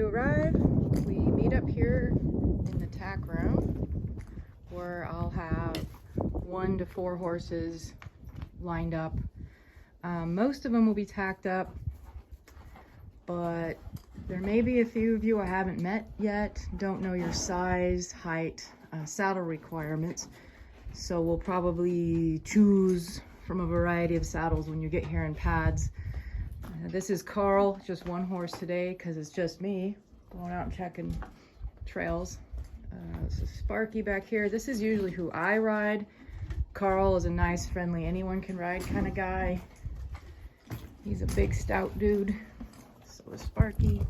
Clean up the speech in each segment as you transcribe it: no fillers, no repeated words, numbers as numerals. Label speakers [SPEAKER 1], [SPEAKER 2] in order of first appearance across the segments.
[SPEAKER 1] to arrive, we meet up here in the tack room where I'll have 1 to 4 horses lined up. Most of them will be tacked up, but there may be a few of you I haven't met yet, don't know your size, height, saddle requirements, so we'll probably choose from a variety of saddles when you get here in pads. This is Carl, just 1 horse today because it's just me going out and checking trails. This is Sparky back here. This is usually who I ride. Carl is a nice, friendly, anyone can ride kind of guy. He's a big, stout dude. So is Sparky.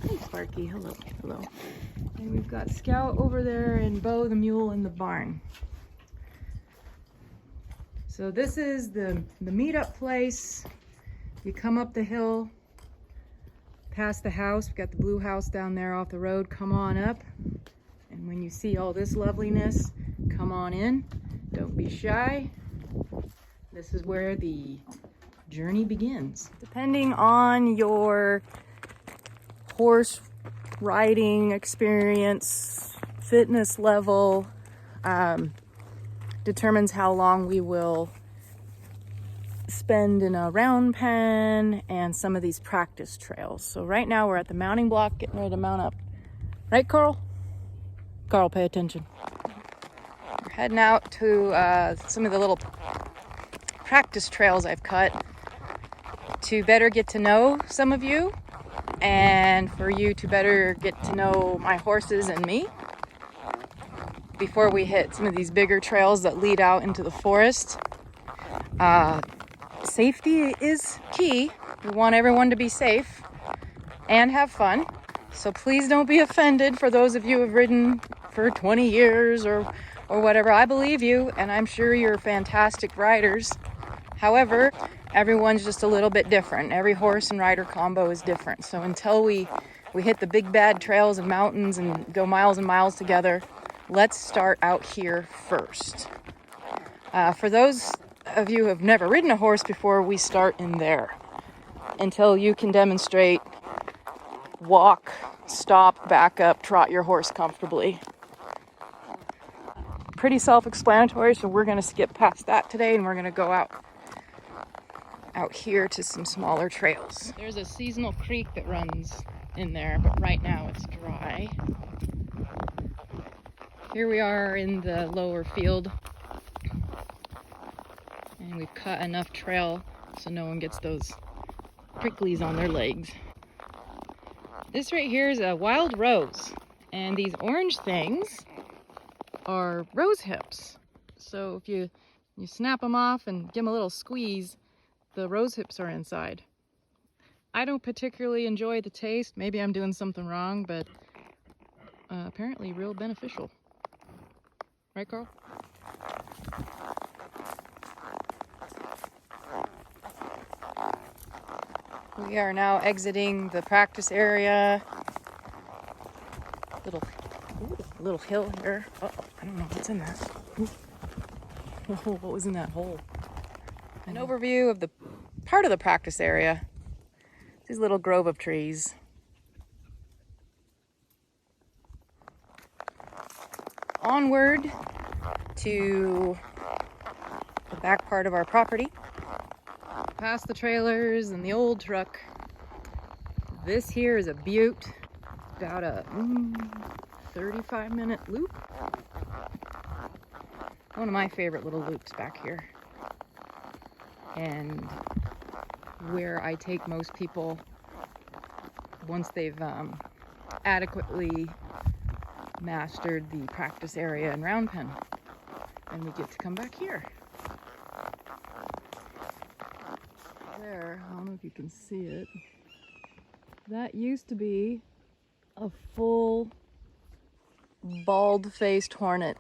[SPEAKER 1] Hey Sparky, hello, hello. And we've got Scout over there and Bo the mule in the barn. So this is the meetup place. You come up the hill, past the house. We've got the blue house down there off the road. Come on up. And when you see all this loveliness, come on in. Don't be shy. This is where the journey begins. Depending on your horse riding experience, fitness level, determines how long we will spend in a round pen and some of these practice trails. So right now we're at the mounting block getting ready to mount up. Right, Carl? Carl, pay attention. We're heading out to some of the little practice trails I've cut to better get to know some of you and for you to better get to know my horses and me before we hit some of these bigger trails that lead out into the forest. Safety is key. We want everyone to be safe and have fun. So please don't be offended for those of you who have ridden for 20 years or whatever. I believe you, and I'm sure you're fantastic riders. However, everyone's just a little bit different. Every horse and rider combo is different. So until we hit the big bad trails and mountains and go miles and miles together, let's start out here first. For those of you who have never ridden a horse before, we start in there until you can demonstrate walk, stop, back up, trot your horse comfortably. Pretty self-explanatory, so we're going to skip past that today and we're going to go out here to some smaller trails. There's a seasonal creek that runs in there, but right now it's dry. Here we are in the lower field, and we've cut enough trail so no one gets those pricklies on their legs. This right here is a wild rose, and these orange things are rose hips. So if you snap them off and give them a little squeeze, the rose hips are inside. I don't particularly enjoy the taste. Maybe I'm doing something wrong, but apparently real beneficial. Right, Carl? We are now exiting the practice area. Little hill here. Oh, I don't know what's in that. What was in that hole? An overview of the part of the practice area. These little grove of trees. Onward to the back part of our property. Past the trailers and the old truck. This here is a butte. About a 35-minute loop. One of my favorite little loops back here. And where I take most people once they've adequately mastered the practice area and round pen. And we get to come back here. There, I don't know if you can see it. That used to be a full bald-faced hornet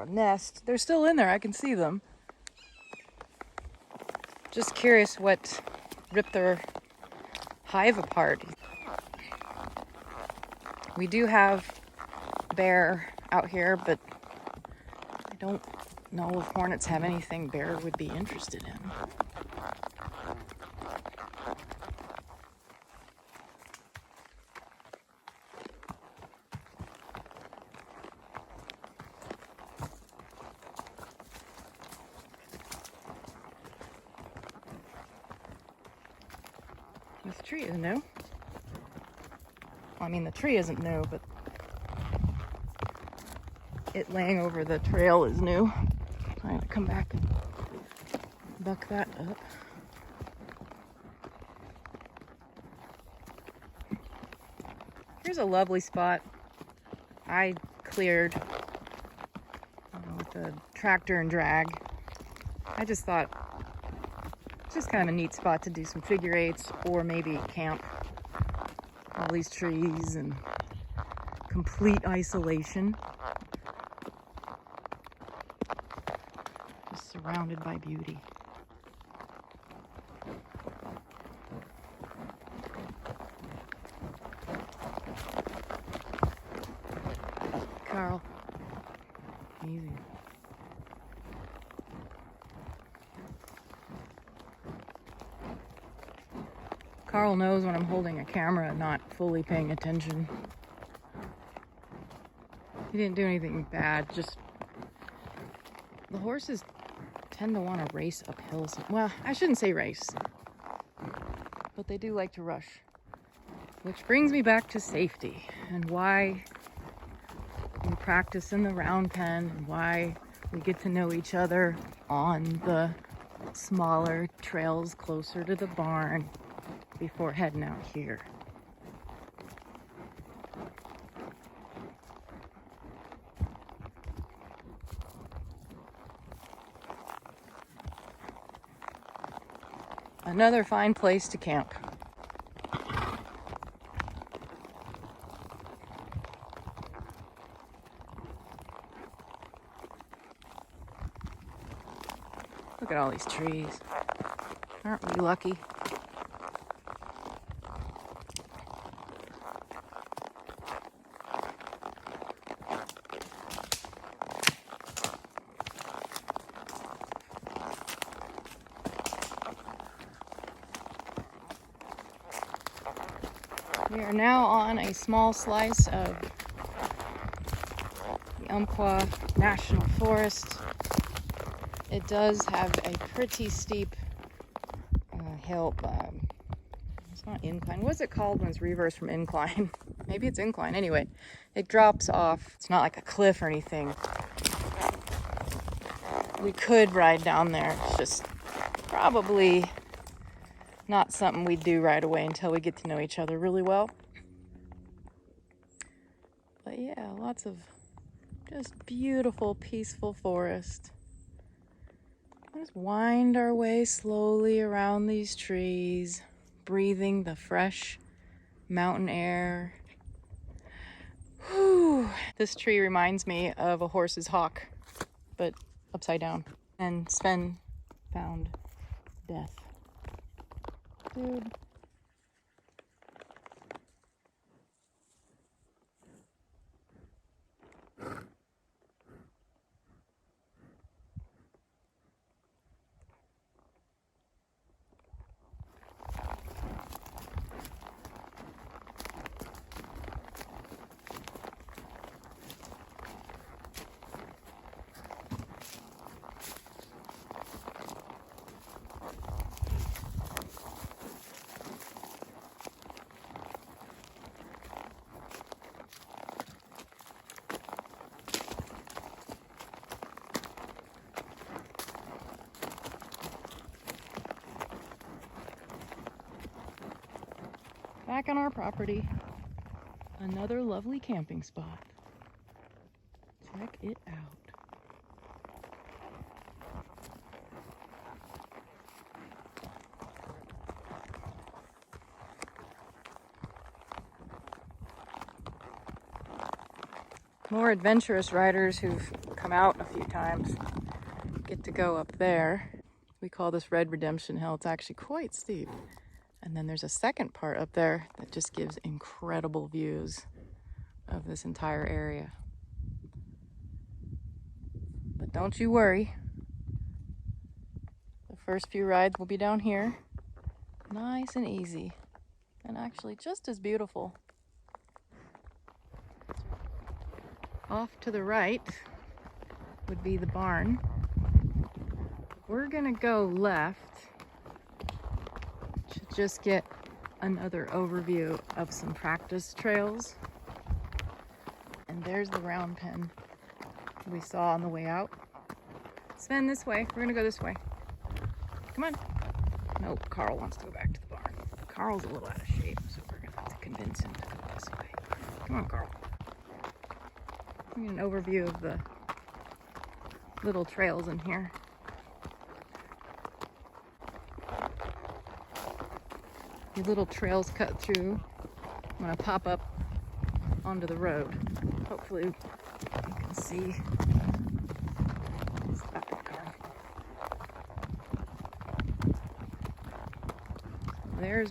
[SPEAKER 1] nest. They're still in there, I can see them. Just curious what ripped their hive apart. We do have bear out here, but I don't know if hornets have anything bear would be interested in. tree is new. Well, I mean, the tree isn't new, but it laying over the trail is new. I have to come back and buck that up. Here's a lovely spot I cleared with the tractor and drag. I just thought it's just kind of a neat spot to do some figure eights or maybe camp. All these trees and complete isolation. Just surrounded by beauty. Carl, easy. Carl knows when I'm holding a camera and not fully paying attention. He didn't do anything bad, just the horses tend to want to race up hills. Well, I shouldn't say race, but they do like to rush. Which brings me back to safety and why we practice in the round pen and why we get to know each other on the smaller trails closer to the barn before heading out here. Another fine place to camp. Look at all these trees. Aren't we lucky? We are now on a small slice of the Umpqua National Forest. It does have a pretty steep hill. It's not incline. What's it called when it's reverse from incline? Maybe it's incline. Anyway, it drops off. It's not like a cliff or anything. We could ride down there. It's just probably not something we'd do right away until we get to know each other really well. But yeah, lots of just beautiful, peaceful forest. Just wind our way slowly around these trees, breathing the fresh mountain air. Whew. This tree reminds me of a horse's hock, but upside down. And Sven found death. Dude. Back on our property, another lovely camping spot. Check it out. More adventurous riders who've come out a few times get to go up there. We call this Red Redemption Hill. It's actually quite steep. And then there's a second part up there that just gives incredible views of this entire area. But don't you worry. The first few rides will be down here. Nice and easy. And actually just as beautiful. Off to the right would be the barn. We're gonna go left. Should just get another overview of some practice trails. And there's the round pen we saw on the way out. Sven, this way. We're gonna go this way. Come on. Nope, Carl wants to go back to the barn. Carl's a little out of shape, so we're gonna have to convince him to go this way. Come on, Carl. Give me an overview of the little trails in here. The little trails cut through. I'm gonna pop up onto the road. Hopefully you can see. Stop it, Carl. There's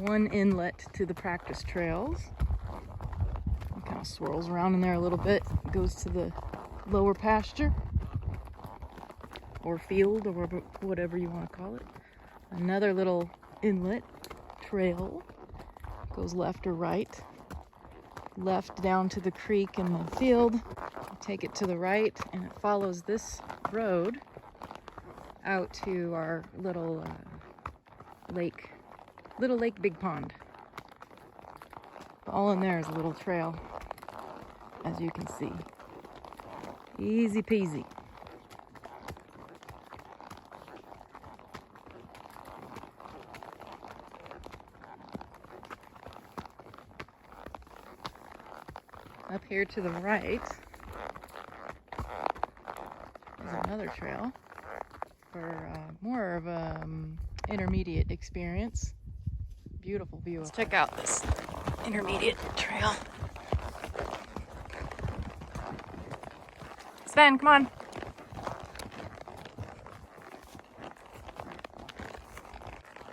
[SPEAKER 1] one inlet to the practice trails. It kind of swirls around in there a little bit. It goes to the lower pasture or field or whatever you want to call it. Another little inlet trail goes left or right. Left down to the creek in the field. Take it to the right and it follows this road out to our little lake, Big Pond. All in there is a little trail, as you can see. Easy peasy. Up here to the right is another trail for more of a intermediate experience. Beautiful view. Let's check out this intermediate trail. Sven, come on.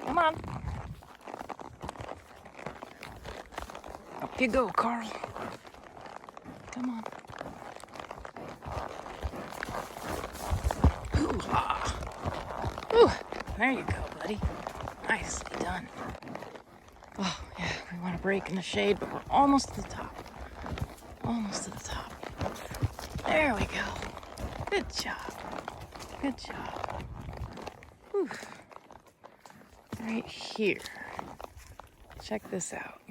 [SPEAKER 1] Come on. Up you go, Carl. Come on. Ooh-ah. Ooh, there you go, buddy. Nicely done. Oh, yeah, we want to break in the shade, but we're almost to the top. Almost to the top. There we go. Good job. Good job. Whew. Right here. Check this out.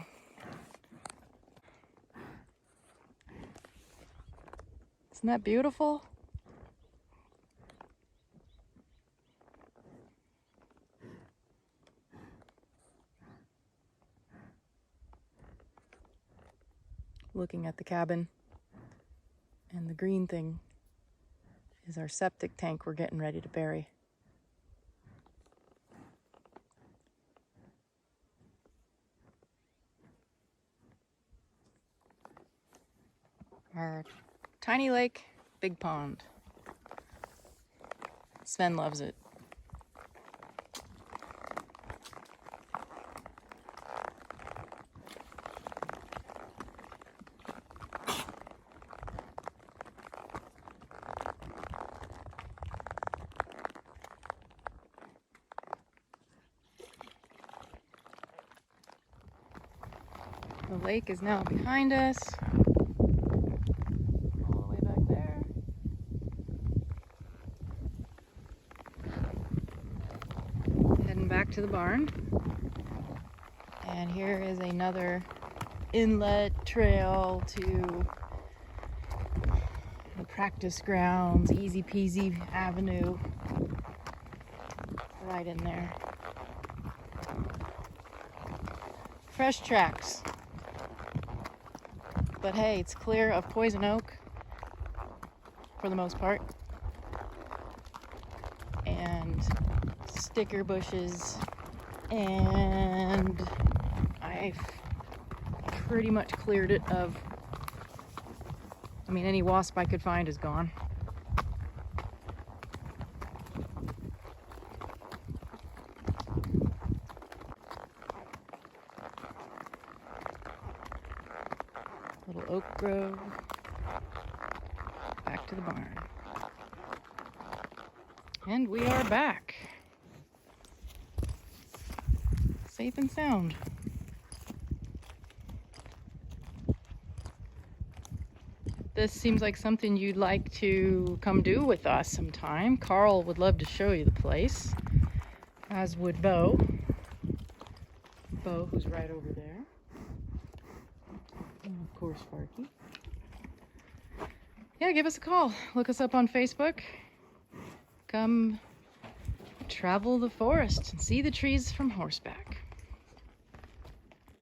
[SPEAKER 1] Isn't that beautiful? Looking at the cabin, and the green thing is our septic tank we're getting ready to bury. Our tiny lake, big pond. Sven loves it. The lake is now behind us. All the way back there. Heading back to the barn. And here is another inlet trail to the practice grounds. Easy peasy avenue. Right in there. Fresh tracks. But hey, it's clear of poison oak for the most part, and sticker bushes, and I've pretty much cleared it of, any wasp I could find is gone. Little oak grove. Back to the barn. And we are back. Safe and sound. This seems like something you'd like to come do with us sometime. Carl would love to show you the place, as would Bo. Bo, who's right over there. And of course, Farky. Yeah, give us a call. Look us up on Facebook. Come travel the forest and see the trees from horseback.